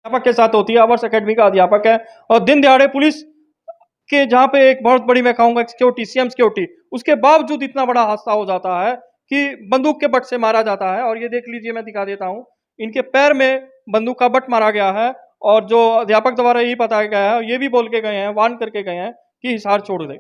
अध्यापक के साथ होती है। आवर्स एकेडमी का अध्यापक है और दिन दिहाड़े पुलिस के जहाँ पे एक बहुत बड़ी मैं कहूँगा सिक्योरिटी, सीएम सिक्योरिटी, उसके बावजूद इतना बड़ा हादसा हो जाता है कि बंदूक के बट से मारा जाता है। और ये देख लीजिए, मैं दिखा देता हूँ, इनके पैर में बंदूक का बट मारा गया है। और जो अध्यापक द्वारा यही बताया गया है, ये भी बोल के गए हैं, वार्न करके गए हैं कि हिसार छोड़ दे।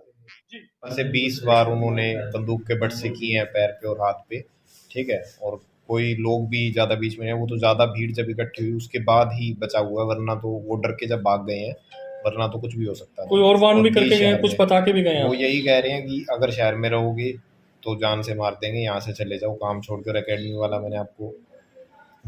ऐसे 20 बार उन्होंने बंदूक के बट से किए हैं पैर पे और हाथ पे, ठीक है। और कोई लोग भी ज़्यादा बीच में है, वो तो ज़्यादा भीड़ जब इकट्ठी हुई उसके बाद ही बचा हुआ है, वरना तो वो डर के जब भाग गए हैं, वरना तो कुछ भी हो सकता है। कोई और वार्न भी करके गए हैं, कुछ बता के भी गए हैं। वो यही कह रहे हैं कि अगर शहर में रहोगे तो जान से मार देंगे, यहाँ से चले जाओ, काम छोड़कर। एकेडमी वाला मैंने आपको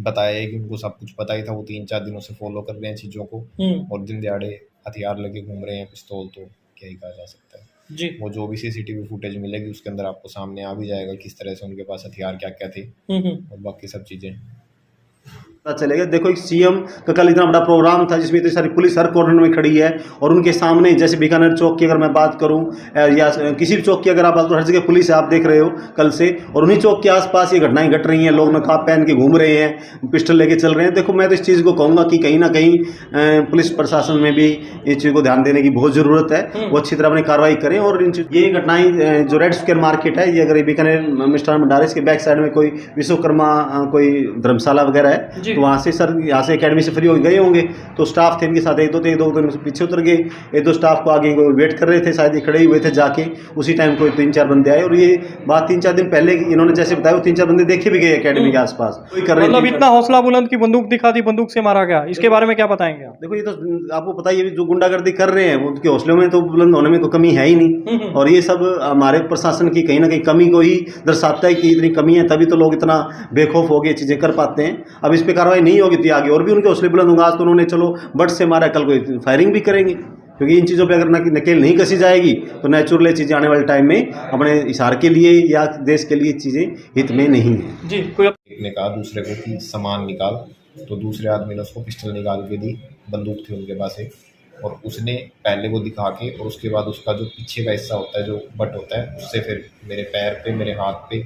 बताया है कि उनको सब कुछ पता ही था, वो 3-4 दिनों से फॉलो कर रहे हैं चीज़ों को, और दिन दिहाड़े हथियार लेके घूम रहे हैं, पिस्तौल, तो क्या ही कहा जा सकता है जी। वो जो भी सीसीटीवी फुटेज मिलेगी उसके अंदर आपको सामने आ भी जाएगा किस तरह से उनके पास हथियार क्या क्या थे और बाकी सब चीज़ें पता चलेगा। देखो, एक सीएम का कल इतना बड़ा प्रोग्राम था जिसमें इतनी सारी पुलिस हर कॉर्नर में खड़ी है और उनके सामने, जैसे बीकानेर चौक की अगर मैं बात करूं या किसी भी चौक की अगर आप बात करो, हर जगह पुलिस है, आप देख रहे हो कल से। और उन्हीं चौक के आसपास ये घटनाएं घट रही हैं, लोग नकाब पहन के घूम रहे हैं, पिस्टल लेके चल रहे हैं। देखो, मैं तो इस चीज़ को कहूँगा कि कहीं ना कहीं पुलिस प्रशासन में भी इस चीज़ को ध्यान देने की बहुत ज़रूरत है, वो अच्छी तरह अपनी कार्रवाई करें। और ये घटनाएं जो रेड स्क्वायर मार्केट है, ये अगर बीकानेर मिष्ठान भंडार, इसके बैक साइड में कोई विश्वकर्मा कोई धर्मशाला वगैरह है, तो वहाँ से सर यहाँ से एकेडमी से फ्री हो गए होंगे, तो स्टाफ थे इनके साथ, एक दो दिन पीछे उतर गए, एक दो स्टाफ को आगे वेट कर रहे थे, शायद ये खड़े हुए थे जाके, उसी टाइम कोई 3-4 बंदे आए। और ये बात 3-4 दिन पहले इन्होंने जैसे बताया, वो 3-4 बंदे देखे भी गए एकेडमी के आसपास, कोई कर रहे थे। मतलब इतना हौसला बुलंद की बंदूक दिखा दी, बंदूक से मारा गया, इसके बारे में क्या बताएंगे आप? देखो, ये तो आपको पता ही है, जो गुंडागर्दी कर रहे हैं उनके हौसलों में तो बुलंद होने में कोई कमी है ही नहीं। और ये सब हमारे प्रशासन की कहीं ना कहीं कमी को ही दर्शाता है कि इतनी कमी है, तभी तो लोग इतना बेखौफ हो गए चीज़ें कर पाते हैं। अब इस पर कार्रवाई नहीं होगी तो आगे और भी उनके हौसले बुलंद होंगे। आज तो उन्होंने चलो बट से मारा, कल को फायरिंग भी करेंगे, क्योंकि इन चीज़ों पे अगर नकेल नहीं कसी जाएगी तो नेचुरल चीज़ें आने वाले टाइम में अपने हिसार के लिए या देश के लिए चीज़ें हित में नहीं है। जी। कोई एक ने कहा दूसरे को कि सामान निकाल, तो दूसरे आदमी ने उसको पिस्टल निकाल के दी, बंदूक थी उनके पास एक, और उसने पहले वो दिखा के और उसके बाद उसका जो पीछे का हिस्सा होता है, जो बट होता है, उससे फिर मेरे पैर पे, मेरे हाथ पे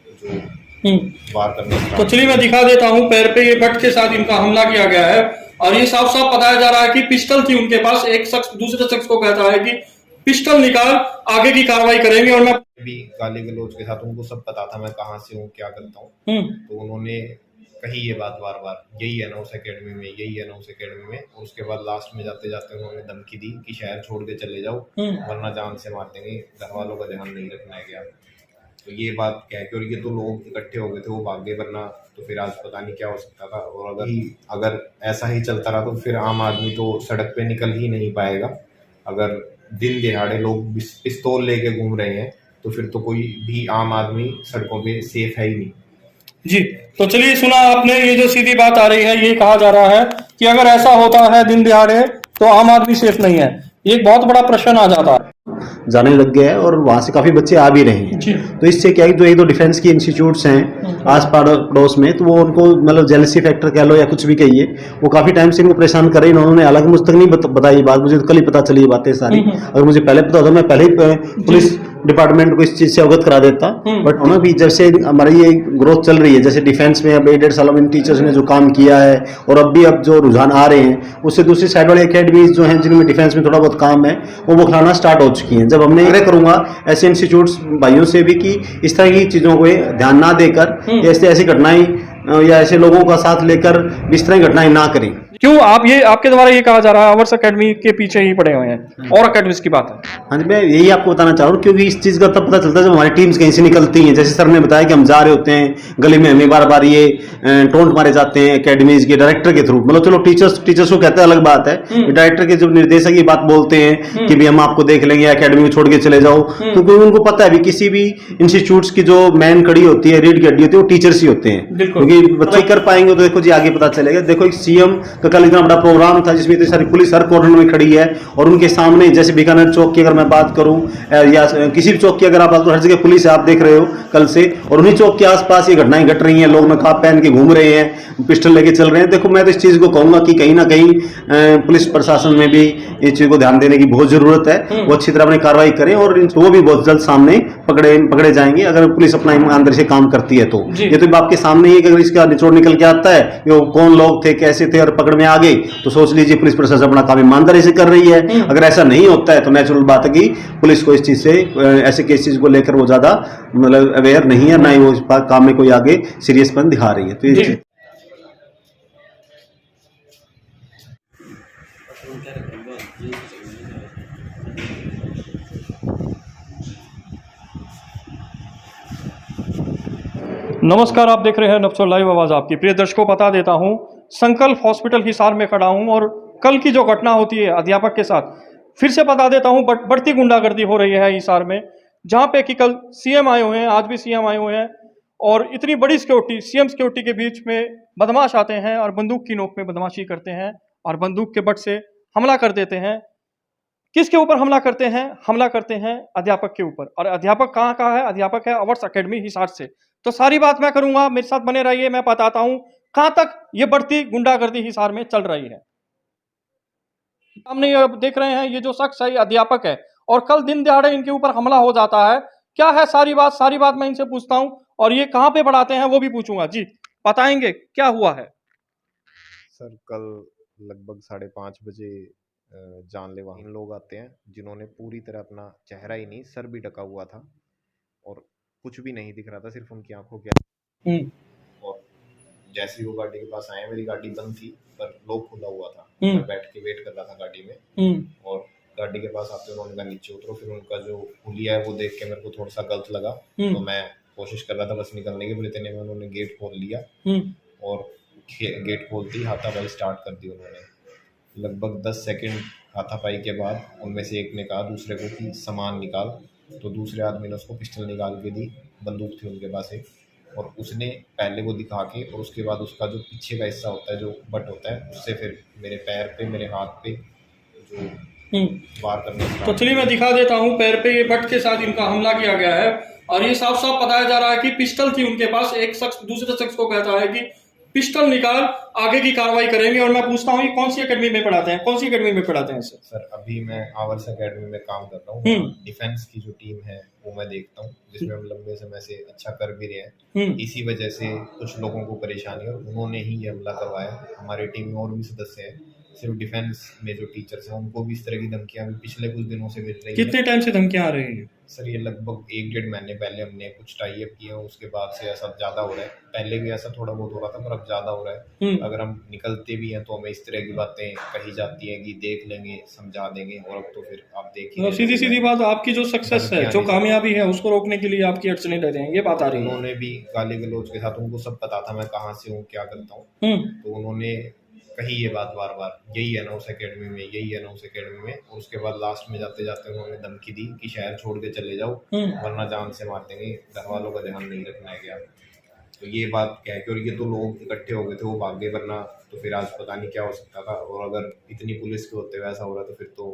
जो वार करने। तो चलिए मैं दिखा देता हूँ, पैर पे ये बट के साथ इनका हमला किया गया है और ये साफ साफ बताया जा रहा है कि पिस्टल थी उनके पास। एक शख्स दूसरे शख्स को कहता है कि पिस्टल निकाल, आगे की कार्रवाई करेंगे। और मैं भी गाली गलौज के साथ, उनको सब पता था मैं कहाँ से हूँ, क्या करता हूँ, तो उन्होंने कही ये बात बार बार, यही है ना उस एकेडमी में, यही है ना उस एकेडमी में। और उसके बाद लास्ट में जाते जाते उन्होंने धमकी दी कि शहर छोड़ के चले जाओ, वरना जान से मार देंगे, घर वालों का ध्यान नहीं रखना है क्या। तो ये बात कह के, और ये तो लोग इकट्ठे हो गए थे, वो भाग गए, वरना तो फिर आज पता नहीं क्या हो सकता था। और अगर ऐसा ही चलता रहा तो फिर आम आदमी तो सड़क पे निकल ही नहीं पाएगा। अगर दिन दिहाड़े लोग पिस्तौल लेके घूम रहे हैं तो फिर तो कोई भी आम आदमी सड़कों पे सेफ है ही नहीं। जी, तो चलिए, सुना आपने, ये जो सीधी बात आ रही है, ये कहा जा रहा है कि अगर ऐसा होता है दिन दिहाड़े तो आम आदमी सेफ नहीं है। एक बहुत बड़ा प्रश्न आ जाता है, जाने लग गया है और वहाँ से काफ़ी बच्चे आ भी रहे हैं। तो इससे क्या है, जो एक दो डिफेंस की इंस्टीट्यूट्स हैं आस पड़ोस में, तो वो उनको मतलब जेलसी फैक्टर कह लो या कुछ भी कहिए, वो काफ़ी टाइम से इनको परेशान कर रहे हैं। उन्होंने अलग मुझ तक नहीं बताई बात, मुझे तो कल ही पता चली ये बातें सारी। अगर मुझे पहले पता होता मैं पहले ही पुलिस डिपार्टमेंट को इस चीज़ से अवगत करा देता। बट ना भी जैसे हमारी ये ग्रोथ चल रही है, जैसे डिफेंस में अब 1.5 सालों में इन टीचर्स ने जो काम किया है और अब जो रुझान आ रहे हैं, उससे दूसरी साइड वाले एकेडमीज जो हैं जिनमें डिफेंस में थोड़ा बहुत काम है, वो बखलाना स्टार्ट हो चुकी हैं। जब हमने आग्रह करूंगा ऐसे इंस्टीट्यूट्स भाइयों से भी कि इस तरह की चीज़ों को ध्यान ना देकर ऐसी घटनाएं या ऐसे लोगों का साथ लेकर इस तरह की घटनाएं ना करें। क्यों आप ये, आपके द्वारा ये कहा जा रहा है आवर्स एकेडमी के पीछे ही पड़े हुए हैं और एकेडमीज की बात है? हाँ जी, मैं यही आपको बताना चाह रहा हूँ, क्योंकि इस चीज़ का तब पता चलता है जब हमारी टीम्स कहीं से निकलती हैं। जैसे सर ने बताया कि हम जा रहे होते हैं गली में, हमें बार बार ये टोंट मारे जाते हैं एकेडमीज के डायरेक्टर के थ्रू। मतलब चलो टीचर्स को कहते हैं अलग बात है, डायरेक्टर के जब निर्देशक ये बात बोलते हैं कि भी हम आपको देख लेंगे, एकेडमी को छोड़ के चले जाओ, क्योंकि उनको पता है भी किसी भी इंस्टीट्यूट्स की जो मेन कड़ी होती है, रीढ़ की हड्डी होती है, वो टीचर्स ही होते हैं। क्योंकि बच्चे कर पाएंगे तो देखो जी आगे पता चलेगा। देखो, एक सीएम का कल इतना बड़ा प्रोग्राम था जिसमें इतनी सारी पुलिस हर कॉर्नर में खड़ी है और उनके सामने, जैसे बीकानेर चौक की अगर मैं बात करूं या किसी भी चौक की अगर आप बात करो, हर जगह पुलिस है, आप देख रहे हो कल से। और उन्हीं चौक के आसपास ये घटनाएं घट रही हैं, लोग नकाब पहन के घूम रहे हैं, पिस्टल लेके चल रहे हैं। देखो, मैं तो इस चीज को कहूंगा कि कहीं ना कहीं पुलिस प्रशासन में भी इस चीज को ध्यान देने की बहुत जरूरत है, वो अच्छी तरह अपनी कार्रवाई करें और वो भी बहुत जल्द सामने पकड़े जाएंगे अगर पुलिस अपना ईमानदारी से काम करती है। तो ये तो आपके सामने ही, अगर इसका निचोड़ निकल के आता है कि वो कौन लोग थे, कैसे थे और पकड़ में आ गई तो सोच लीजिए पुलिस प्रशासन अपना काम ईमानदारी से कर रही है। अगर ऐसा नहीं होता है तो नेचुरल बात है कि पुलिस को इस चीज से ऐसे केसेस को लेकर वो ज्यादा मतलब अवेयर नहीं है, ना ही वो इस काम में कोई आगे सीरियसपन दिखा रही है। तो ये नमस्कार, आप देख रहे हैं नफ्सों लाइव आवाज़ आपकी। प्रिय दर्शकों, बता देता हूं, संकल्प हॉस्पिटल हिसार में खड़ा हूं और कल की जो घटना होती है अध्यापक के साथ, फिर से बता देता हूं, बढ़ती गुंडागर्दी हो रही है हिसार में, जहां पे कि कल सीएम आए हुए हैं, आज भी सीएम आए हुए हैं और इतनी बड़ी सिक्योरिटी, सीएम सिक्योरिटी के बीच में बदमाश आते हैं और बंदूक की नोक में बदमाशी करते हैं और बंदूक के बट से हमला कर देते हैं। किसके ऊपर हमला करते हैं? हमला करते हैं अध्यापक के ऊपर। और अध्यापक कहाँ का है? अध्यापक है अवर्स एकेडमी हिसार से। तो सारी बात मैं करूंगा, मेरे साथ बने रहिए, मैं बताता हूं कहां तक ये बढ़ती गुंडागर्दी हिसार में चल रही है। सामने ये देख रहे हैं, ये जो शख्स है ये अध्यापक है और कल दिन दहाड़े इनके ऊपर हमला हो जाता है। क्या है सारी बात मैं इनसे पूछता हूं और ये कहाँ पे बढ़ाते हैं वो भी पूछूंगा। जी बताएंगे क्या हुआ है? सर कल लगभग 5:30 बजे जानलेवा इन लोग आते हैं जिन्होंने पूरी तरह अपना चेहरा ही नहीं सर भी ढका हुआ था और कुछ भी नहीं दिख रहा था, सिर्फ उनकी आंखों के। और जैसे ही वो गाड़ी के पास आए, मेरी गाड़ी बंद थी पर लॉक खुला हुआ था, मैं बैठ के वेट कर रहा था गाड़ी में। और गाड़ी के पास आते उन्होंने कहा नीचे उतरो। फिर उनका जो हुलिया है वो देख के मेरे को थोड़ा सा गलत लगा, तो मैं कोशिश कर रहा था बस निकलने की, फिर इतने में उन्होंने गेट खोल लिया और गेट खोलते ही हाथापाई स्टार्ट कर दी उन्होंने। लगभग 10 सेकंड हाथापाई के बाद उनमें से एक ने कहा दूसरे को कि सामान निकाल, तो दूसरे आदमी ने उसको पिस्टल निकाल के दी, बंदूक थी उनके पास एक, और उसने पहले वो दिखा के और उसके बाद उसका जो पीछे का हिस्सा होता है, जो बट होता है, उससे फिर मेरे पैर पे, मेरे हाथ पे जो वार करने। तो चलिए मैं दिखा देता हूँ, पैर पे ये बट के साथ इनका हमला किया गया है और ये साफ साफ बताया जा रहा है कि पिस्टल थी उनके पास। एक शख्स दूसरे शख्स को कहता है कि पिस्टल निकाल, आगे की कार्रवाई करेंगे। और मैं पूछता हूँ ये कौन सी एकेडमी में पढ़ाते हैं? कौन सी एकेडमी में पढ़ाते हैं सर? सर अभी मैं आवर्स एकेडमी में काम कर रहा हूँ। डिफेंस की जो टीम है वो मैं देखता हूँ, जिसमें हम लंबे समय से अच्छा कर भी रहे हैं। इसी वजह से कुछ लोगों को परेशानी है और उन्होंने ही ये हमला करवाया। हमारी टीम में और भी सदस्य हैं, सिर्फ डिफेंस में जो टीचर्स हैं उनको भी इस तरह की धमकियां भी पिछले कुछ दिनों से मिल रही है। कितने टाइम से धमकियां आ रही है? सर ये लगभग 1-1.5 महीने पहले हमने कुछ टाई अप किए, उसके बाद से ऐसा ज्यादा हो रहा है। पहले भी ऐसा थोड़ा बहुत हो रहा था पर अब ज्यादा हो रहा है। अगर हम निकलते भी हैं तो हमें इस तरह की बातें कही जाती हैं कि देख लेंगे, समझा देंगे, और अब तो फिर आप देखिए सीधी बात, आपकी जो सक्सेस है, जो कामयाबी है, उसको रोकने के लिए आपकी अड़चनें रह रही हैं, ये बात आ रही है। उन्होंने भी गाली गलौज के साथ, उनको सब पता था मैं कहाँ से हूँ, क्या करता हूँ, तो उन्होंने कही ये बात बार बार, यही है ना उस एकेडमी में, यही है ना उस एकेडमी में। और उसके बाद लास्ट में जाते जाते उन्होंने धमकी दी कि शहर छोड़ के चले जाओ वरना जान से मार देंगे, घर वालों का ध्यान नहीं रखना है क्या। तो ये बात कह के, और ये तो लोग इकट्ठे हो गए थे, वो भाग गए, वरना तो फिर आज पता नहीं क्या हो सकता था। और अगर इतनी पुलिस के होते हुए ऐसा हो रहा तो फिर तो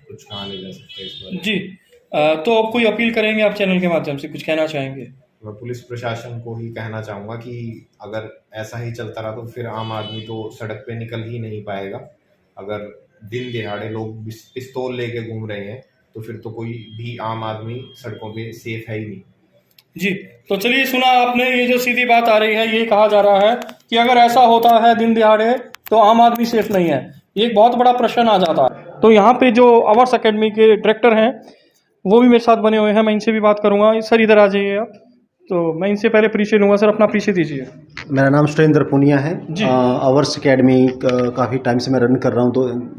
कुछ कहा नहीं जा सकता इस बारे में। जी तो अब कोई अपील करेंगे आप चैनल के माध्यम से, कुछ कहना चाहेंगे? मैं पुलिस प्रशासन को ही कहना चाहूँगा कि अगर ऐसा ही चलता रहा तो फिर आम आदमी तो सड़क पे निकल ही नहीं पाएगा। अगर दिन दिहाड़े लोग पिस्तौल लेके घूम रहे हैं तो फिर तो कोई भी आम आदमी सड़कों पे सेफ है ही नहीं। जी तो चलिए, सुना आपने, ये जो सीधी बात आ रही है, ये कहा जा रहा है कि अगर ऐसा होता है दिन दिहाड़े तो आम आदमी सेफ नहीं है। ये एक बहुत बड़ा प्रश्न आ जाता है। तो यहाँ पे जो अवर्स एकेडमी के डायरेक्टर हैं वो भी मेरे साथ बने हुए हैं, मैं इनसे भी बात करूँगा। सर इधर आ जाइए आप, तो मैं इनसे पहले परिचय लूँगा। सर अपना परिचय दीजिए। मेरा नाम सुरेंद्र पुनिया है। अवर्स एकेडमी काफ़ी टाइम से मैं रन कर रहा हूँ,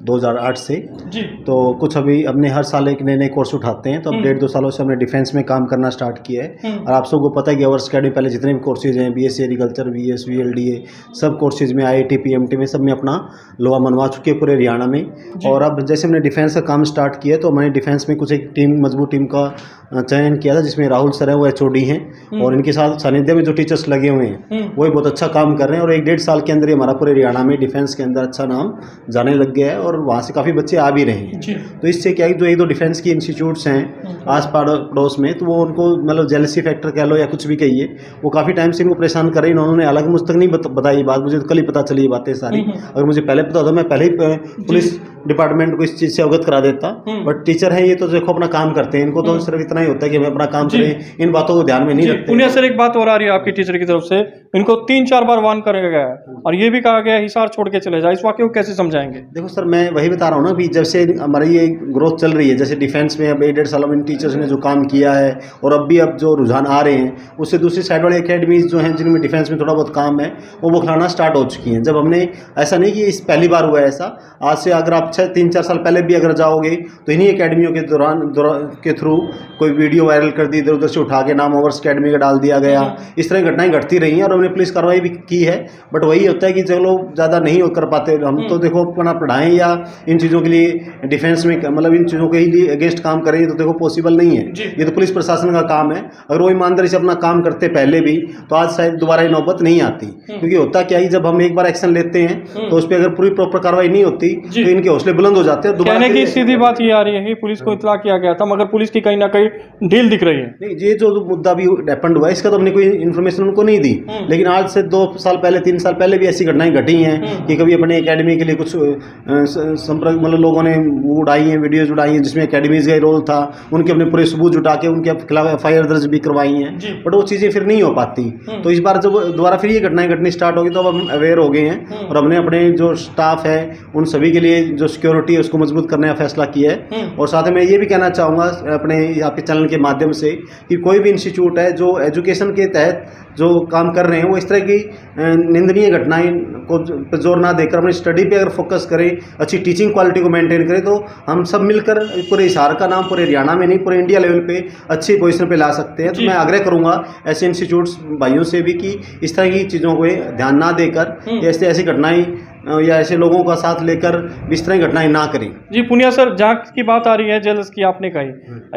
2008 से जी। तो कुछ अभी अपने हर साल एक नए नए कोर्स उठाते हैं, तो अब 1.5-2 सालों से हमने डिफेंस में काम करना स्टार्ट किया है। और आप सबको पता है कि अवर्स एकेडमी पहले जितने भी कोर्सेज हैं, BSc एग्रीकल्चर, BS, VLDA, सब कोर्सेज में, IIT, PMT में, सब में अपना लोहा मनवा चुके हैं पूरे हरियाणा में। और अब जैसे हमने डिफेंस का काम स्टार्ट किया तो मैंने डिफेंस में कुछ एक टीम, मजबूत टीम का चयन किया था, जिसमें राहुल सर है, वो HOD हैं, और इनके साथ सानिध्य में जो टीचर्स लगे हुए हैं वो भी बहुत अच्छा काम कर रहे हैं। और 1-1.5 साल के अंदर ही हमारा पूरे हरियाणा में डिफेंस के अंदर अच्छा नाम जाने लग गया है और वहाँ से काफ़ी बच्चे आ भी रहे हैं। तो इससे क्या है, जो 1-2 डिफेंस की इंस्टीट्यूट्स हैं आस पड़ोस में, तो वो उनको मतलब जेलसी फैक्टर कह लो या कुछ भी कहिए, वो काफ़ी टाइम से इनको परेशान कर रही है। उन्होंने हालांकि मुझ तक नहीं बताई बात, मुझे तो कल ही पता चली ये बातें सारी। अगर मुझे पहले पता होता मैं पहले ही पुलिस डिपार्टमेंट को इस चीज़ से अवगत करा देता। बट टीचर है ये तो देखो अपना काम करते हैं, इनको तो सिर्फ इतना ही होता है कि हमें अपना काम करें, इन बातों को ध्यान में नहीं रखते। सकते पुनिया सर, एक बात और आ रही है आपकी टीचर की तरफ से, इनको 3-4 बार वार्न किया गया है और ये भी कहा गया है हिसार छोड़ के चले जाए, इस वाक्य को कैसे समझाएंगे? देखो सर, मैं वही बता रहा हूँ ना, भी जब से हमारी ये ग्रोथ चल रही है, जैसे डिफेंस में अब 1.5 साल में इन टीचर्स ने जो काम किया है और अब जो रुझान आ रहे हैं, उससे दूसरी साइड वाले एकेडमीज जो हैं जिनमें डिफेंस में थोड़ा बहुत काम है वो बखलाना स्टार्ट हो चुकी हैं। जब हमने, ऐसा नहीं कि इस पहली बार हुआ है ऐसा, आज से अगर आप 3-4 साल पहले भी अगर जाओगे तो इन्हीं एकेडमियों के दौरान के थ्रू कोई वीडियो वायरल कर दी, इधर उधर से उठा के नाम ओवर्स अकेडमी का डाल दिया गया, इस तरह की घटनाएं घटती रही हैं और हमने पुलिस कार्रवाई भी की है। बट वही होता है कि चलो ज़्यादा नहीं कर पाते हम, तो देखो अपना पढ़ाएं या इन चीज़ों के लिए डिफेंस में, मतलब इन चीज़ों के लिए अगेंस्ट काम करें तो देखो पॉसिबल नहीं है। ये तो पुलिस प्रशासन का काम है। अगर वो ईमानदारी से अपना काम करते पहले भी तो आज शायद दोबारा ये नौबत नहीं आती, क्योंकि होता क्या है, जब हम एक बार एक्शन लेते हैं तो उस पर अगर पूरी प्रॉपर कार्रवाई नहीं होती तो इनके हौसले बुलंद हो जाते हैं। कहने की सीधी बात ये आ रही है कि पुलिस को इत्तला किया गया था मगर पुलिस की कहीं ना कहीं ढील दिख रही है। नहीं, ये जो मुद्दा भी डेपेंड हुआ है इसका तो हमने कोई इन्फॉर्मेशन उनको नहीं दी, लेकिन आज से 2 साल पहले 3 साल पहले भी ऐसी घटनाएं घटी हैं कि कभी अपने एकेडमी के लिए कुछ संपर्क, मतलब लोगों ने उड़ाई हैं, वीडियोज उड़ाई हैं जिसमें एकेडमीज का रोल था, उनके अपने पूरे सबूत जुटा के उनके खिलाफ FIR दर्ज भी करवाई हैं, बट वो चीज़ें फिर नहीं हो पाती। तो इस बार जब दोबारा फिर ये घटनाएं घटनी स्टार्ट होगी तो अब हम अवेयर हो गए हैं और हमने अपने जो स्टाफ है उन सभी के लिए जो सिक्योरिटी है उसको मजबूत करने का फैसला किया है। और साथ में मैं ये भी कहना चाहूँगा अपने आपके चैनल के माध्यम से कि कोई भी इंस्टीट्यूट है जो एजुकेशन के तहत जो काम कर रहे हैं वो इस तरह की निंदनीय घटनाएं को जोर ना देकर अपनी स्टडी पे अगर फोकस करें, अच्छी टीचिंग क्वालिटी को मेंटेन करें, तो हम सब मिलकर पूरे हिसार का नाम पूरे हरियाणा में नहीं पूरे इंडिया लेवल पे अच्छी पोजीशन पे ला सकते हैं। तो मैं आग्रह करूंगा ऐसे इंस्टीट्यूट्स भाइयों से भी कि इस तरह की चीज़ों को ध्यान ना देकर ऐसी घटनाएं या ऐसे लोगों का साथ लेकर इस तरह की घटनाएं ना करें। जी पुनिया सर, जांच की बात आ रही है, जेलस की आपने कही,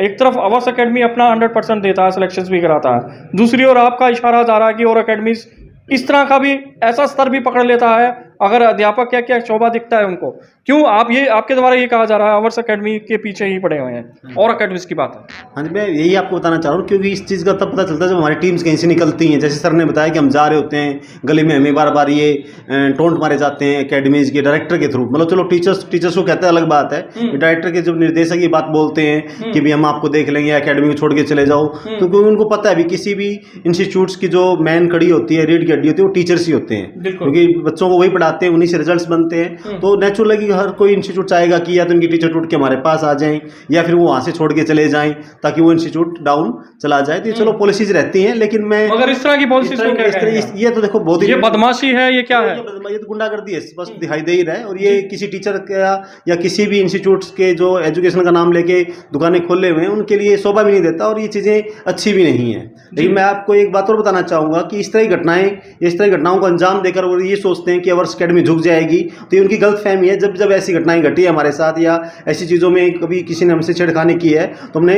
एक तरफ अवर्स एकेडमी अपना 100% देता है, सिलेक्शंस भी कराता है, दूसरी ओर आपका इशारा जा रहा है कि और एकेडमीज इस तरह का भी ऐसा स्तर भी पकड़ लेता है अगर अध्यापक क्या शोभा दिखता है उनको। क्यों आप ये, आपके द्वारा ये कहा जा रहा है अवर्स एकेडमी के पीछे ही पड़े हुए हैं और एकेडमीज की बात है? हाँ जी, मैं यही आपको बताना चाह रहा हूँ, क्योंकि इस चीज़ का तब पता चलता है जब हमारी टीम्स कहीं से निकलती हैं। जैसे सर ने बताया कि हम जा रहे होते हैं गली में, हमें बार बार ये टोंट मारे जाते हैं एकेडमीज के डायरेक्टर के थ्रू, मतलब चलो टीचर्स को कहते हैं अलग बात है, डायरेक्टर के जब निर्देशक ये बात बोलते हैं कि भी हम आपको देख लेंगे, एकेडमी को छोड़ के चले जाओ, तो क्योंकि उनको पता है भी किसी भी इंस्टीट्यूट्स की जो मेन कड़ी होती है, रीढ़ की हड्डी होती है, वो टीचर्स ही होते हैं, क्योंकि बच्चों को वही पढ़ाते हैं, उन्हीं से रिजल्ट बनते हैं। तो नेचुरल है कि हर कोई इंस्टीट्यूट चाहेगा कि या तो इनकी टीचर टूट के हमारे पास आ जाएं या फिर वो वहां से छोड़ के चले जाएं ताकि वो इंस्टीट्यूट डाउन चला जाए। तो ये चलो पॉलिसीज रहती हैं, लेकिन मैं मगर इस तरह की पॉलिसीज को क्या कहेंगे? ये तो देखो बहुत ही, ये बदमाशी है, ये क्या है? ये तो गुंडागर्दी है, बस दिखाई दे ही रहा है। और ये किसी टीचर का या किसी भी इंस्टीट्यूट के जो एजुकेशन का नाम लेके दुकानें खोले हुए हैं उनके लिए शोभा भी नहीं देता और ये चीज़ें अच्छी भी नहीं है। लेकिन मैं आपको एक बात और बताना चाहूँगा कि इस तरह की घटनाओं को अंजाम देकर वो ये सोचते हैं कि अवर्स एकेडमी झुक जाएगी, तो ये उनकी गलतफहमी है। जब ऐसी घटनाएं घटी है हमारे साथ या ऐसी चीज़ों में कभी किसी ने हमसे छेड़खानी की है तो हमने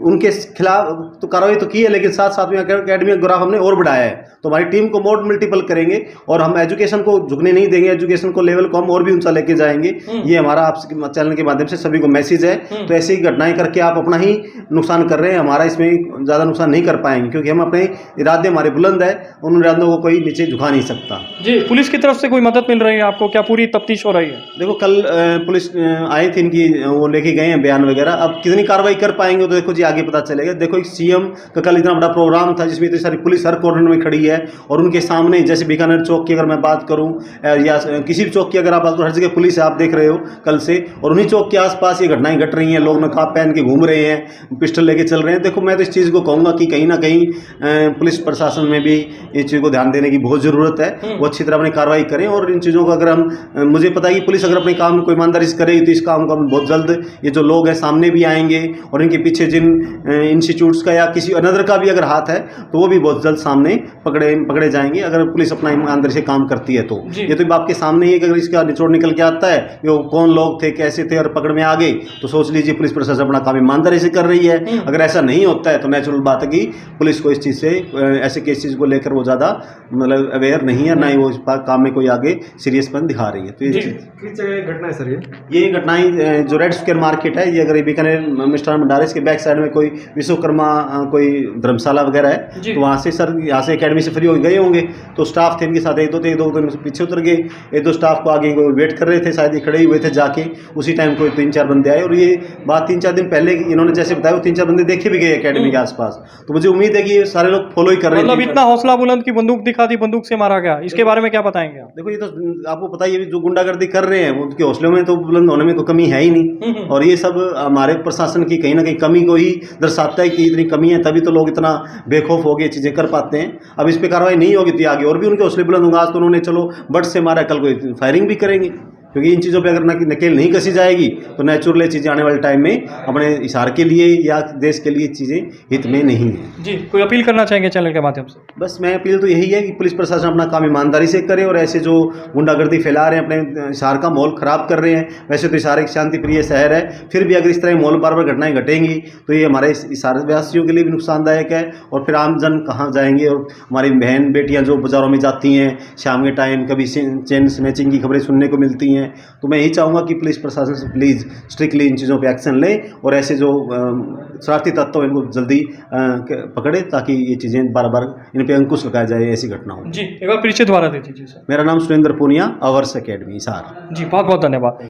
उनके खिलाफ तो कार्रवाई तो की है, लेकिन साथ साथ में एकेडमी का ग्राफ हमने और बढ़ाया है। तो हमारी टीम को मोड मल्टीपल करेंगे और हम एजुकेशन को झुकने नहीं देंगे, एजुकेशन को लेवल को हम और भी ऊंचा लेके जाएंगे। ये हमारा आपके चैनल के माध्यम से सभी को मैसेज है। तो ऐसी घटनाएं करके आप अपना ही नुकसान कर रहे हैं, हमारा इसमें ज़्यादा नुकसान नहीं कर पाएंगे, क्योंकि हम अपने इरादे हमारे बुलंद है, उन इरादों को कोई नीचे झुका नहीं सकता। जी, पुलिस की तरफ से कोई मदद मिल रही है आपको? क्या पूरी तफ्तीश हो रही है? देखो कल पुलिस आई थी, इनकी वो लेके गए हैं बयान वगैरह, अब कितनी कार्रवाई कर पाएंगे तो देखो जी आगे पता चलेगा। देखो एक CM का कल इतना बड़ा प्रोग्राम था जिसमें इतनी सारी पुलिस हर कॉर्नर में खड़ी है और उनके सामने, जैसे बीकानेर चौक की अगर मैं बात करूं या किसी भी चौक की अगर आप बात करो, हर जगह पुलिस है, आप देख रहे हो कल से, और उन्हीं चौक के आसपास ये घटनाएं घट रही हैं, लोग नकाब पहन के घूम रहे हैं, पिस्टल लेके चल रहे हैं। देखो मैं तो इस चीज़ को कहूँगा कि कहीं ना कहीं पुलिस प्रशासन में भी इस चीज़ को ध्यान देने की बहुत ज़रूरत है, वो अच्छी तरह अपनी कार्रवाई करें। और इन चीज़ों को अगर हम, मुझे पता है कि पुलिस अगर अपने काम को ईमानदारी से करेगी तो इस काम को हम बहुत जल्द, ये जो लोग हैं सामने भी आएंगे और इनके पीछे जिन इंस्टीट्यूट्स का या किसी अनदर का भी अगर हाथ है तो वो भी बहुत जल्द सामने पकड़े जाएंगे, अगर पुलिस अपना ईमानदारी से काम करती है तो। ये तो आपके सामने ही, अगर इसका निचोड़ निकल के आता है कि वो कौन लोग थे, कैसे थे और पकड़ में आ गए, तो सोच लीजिए पुलिस प्रशासन अपना काम ईमानदारी से कर रही है। अगर ऐसा नहीं होता है तो नेचुरल बात है कि पुलिस को इस चीज़ से, ऐसे केसेस को लेकर वो ज़्यादा मतलब अवेयर नहीं नहीं है, ना ही वो इस काम में कोई आगे सीरियसपन दिखा रही है। तो ये किस जगह घटना है सर ये घटनाएं जो रेड स्क्वायर मार्केट है, ये अगर बीकानेर मिष्ठान भंडार, इसके बैक साइड में कोई विश्वकर्मा कोई धर्मशाला वगैरह है, तो वहाँ से सर यहाँ से एकेडमी से फ्री हो गए होंगे, तो स्टाफ थे इनके साथ, एक दो दिन पीछे उतर गए, एक दो स्टाफ को आगे वेट कर रहे थे, शायद ये खड़े ही हुए थे जाके, उसी टाइम कोई 3-4 बंदे आए, और ये बात 3-4 दिन पहले इन्होंने जैसे बताया, वो 3-4 बंदे देखे भी गए एकेडमी के आसपास। तो मुझे उम्मीद है कि ये सारे लोग फॉलो ही कर रहे हैं। मतलब इतना हौसला बुलंद की बंदूक दिखा दी, बंदूक से मारा गया, इसके बारे में क्या बताएंगे आप? देखो, ये तो आपको पता ही है, जो गुंडागर्दी कर रहे हैं उनके हौसलों में तो बुलंद होने में कोई कमी है ही नहीं, और ये सब हमारे प्रशासन की कहीं ना कहीं कमी को ही दर्शाता है कि इतनी कमी है, तभी तो लोग इतना बेखौफ हो गए चीज़ें कर पाते हैं। अब इस पर कार्रवाई नहीं होगी तो आगे और भी उनके हौसले बुलंद होंगे। आज तो उन्होंने चलो बट से मारा, कल को फायरिंग भी करेंगे, क्योंकि इन चीज़ों पे अगर नकेल नहीं कसी जाएगी तो नेचुरल चीज़ें आने वाले टाइम में अपने इशार के लिए या देश के लिए चीज़ें हित में नहीं है। जी, कोई अपील करना चाहेंगे चैनल के माध्यम से? बस मैं अपील तो यही है कि पुलिस प्रशासन अपना काम ईमानदारी से करे, और ऐसे जो गुंडागर्दी फैला रहे हैं, अपने इशार का माहौल ख़राब कर रहे हैं। वैसे तो इशार एक शांति प्रिय शहर है, फिर भी अगर इस तरह माहौल बार बार घटनाएं घटेंगी तो ये हमारे इशार वासियों के लिए भी नुकसानदायक है, और फिर आमजन कहाँ जाएंगे। और हमारी बहन बेटियाँ जो बाज़ारों में जाती हैं शाम के टाइम, कभी चेन स्नैचिंग की खबरें सुनने को मिलती हैं, तो मैं यही चाहूँगा कि पुलिस प्रशासन से प्लीज़ स्ट्रिक्टली इन चीज़ों पे एक्शन लें, और ऐसे जो शरारती तत्व इनको जल्दी पकड़े, ताकि ये चीज़ें बार बार इन पे अंकुश लगाया जाए, ऐसी घटना हो। जी, एक बार परिचय दोबारा दे दीजिए सर। मेरा नाम सुरेंद्र पूनिया, अवर्स एकेडमी हिसार। जी, बहुत बहुत धन्यवाद।